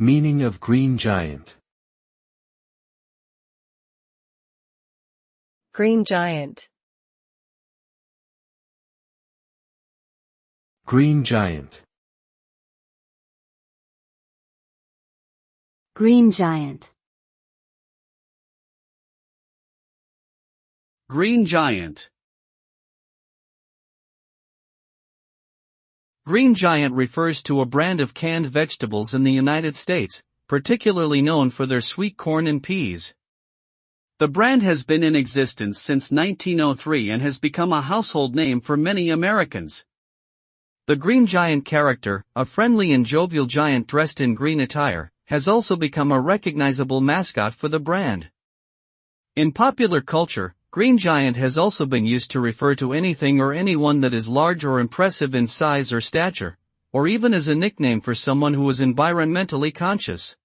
Meaning of green giant. Green giant. Green giant. Green giant. Green giant. Green Giant refers to a brand of canned vegetables in the United States, particularly known for their sweet corn and peas. The brand has been in existence since 1903 and has become a household name for many Americans. The Green Giant character, a friendly and jovial giant dressed in green attire, has also become a recognizable mascot for the brand. In popular culture, Green Giant has also been used to refer to anything or anyone that is large or impressive in size or stature, or even as a nickname for someone who is environmentally conscious.